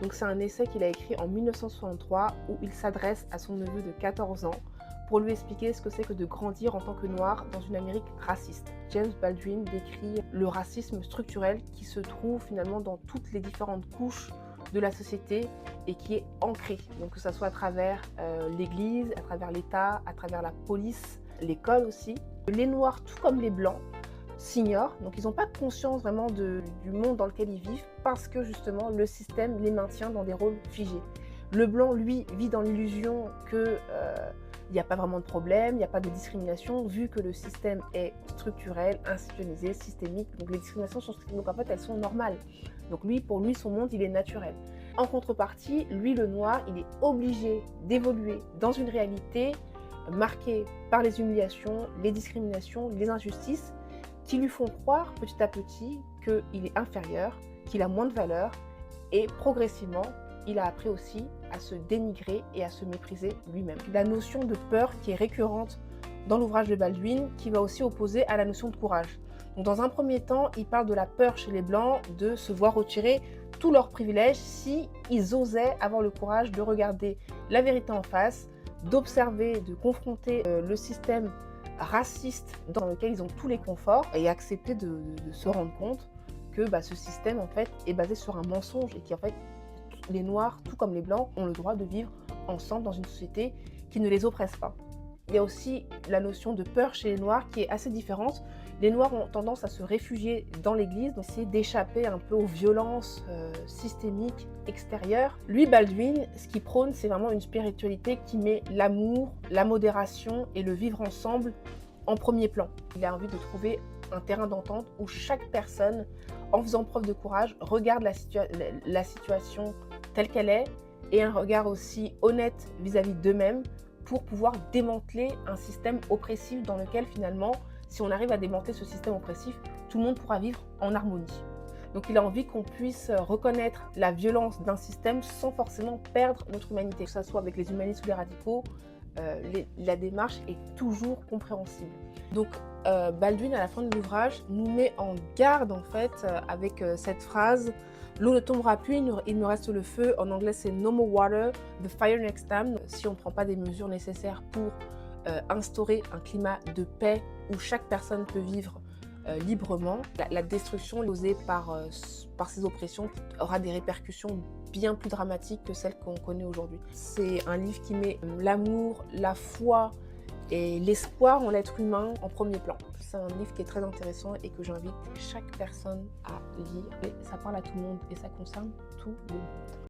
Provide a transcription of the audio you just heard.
Donc c'est un essai qu'il a écrit en 1963 où il s'adresse à son neveu de 14 ans pour lui expliquer ce que c'est que de grandir en tant que noir dans une Amérique raciste. James Baldwin décrit le racisme structurel qui se trouve finalement dans toutes les différentes couches de la société et qui est ancré. Donc que ce soit à travers l'église, à travers l'État, à travers la police, l'école aussi. Les noirs, tout comme les blancs, s'ignorent, donc ils n'ont pas conscience vraiment du monde dans lequel ils vivent parce que justement le système les maintient dans des rôles figés. Le blanc, lui, vit dans l'illusion que il n'y a pas vraiment de problème, il n'y a pas de discrimination vu que le système est structurel, institutionnalisé, systémique. Donc les discriminations sont donc en fait elles sont normales. Donc lui, pour lui, son monde, il est naturel. En contrepartie, lui, le noir, il est obligé d'évoluer dans une réalité marquée par les humiliations, les discriminations, les injustices qui lui font croire petit à petit qu'il est inférieur, qu'il a moins de valeur et progressivement, il a appris aussi à se dénigrer et à se mépriser lui-même. La notion de peur qui est récurrente dans l'ouvrage de Baldwin, qui va aussi opposer à la notion de courage. Donc dans un premier temps, il parle de la peur chez les Blancs de se voir retirer tous leurs privilèges si ils osaient avoir le courage de regarder la vérité en face, d'observer, de confronter le système raciste dans lequel ils ont tous les conforts et accepter de se rendre compte que ce système en fait est basé sur un mensonge et qu'en fait les Noirs, tout comme les Blancs, ont le droit de vivre ensemble dans une société qui ne les oppresse pas. Il y a aussi la notion de peur chez les Noirs qui est assez différente. Les Noirs ont tendance à se réfugier dans l'église, donc essayer d'échapper un peu aux violences systémiques extérieures. Lui, Baldwin, ce qu'il prône, c'est vraiment une spiritualité qui met l'amour, la modération et le vivre ensemble en premier plan. Il a envie de trouver un terrain d'entente où chaque personne, en faisant preuve de courage, regarde la situation telle qu'elle est et un regard aussi honnête vis-à-vis d'eux-mêmes pour pouvoir démanteler un système oppressif dans lequel finalement, si on arrive à démanteler ce système oppressif, tout le monde pourra vivre en harmonie. Donc il a envie qu'on puisse reconnaître la violence d'un système sans forcément perdre notre humanité, que ce soit avec les humanistes ou les radicaux. La démarche est toujours compréhensible. Donc Baldwin, à la fin de l'ouvrage, nous met en garde en fait avec cette phrase « L'eau ne tombera plus, il me reste le feu ». En anglais, c'est « No more water, the fire next time ». Si on ne prend pas des mesures nécessaires pour instaurer un climat de paix où chaque personne peut vivre librement, la destruction causée par ces oppressions aura des répercussions bien plus dramatiques que celles qu'on connaît aujourd'hui. C'est un livre qui met l'amour, la foi et l'espoir en l'être humain en premier plan. C'est un livre qui est très intéressant et que j'invite chaque personne à lire. Et ça parle à tout le monde et ça concerne tout le monde.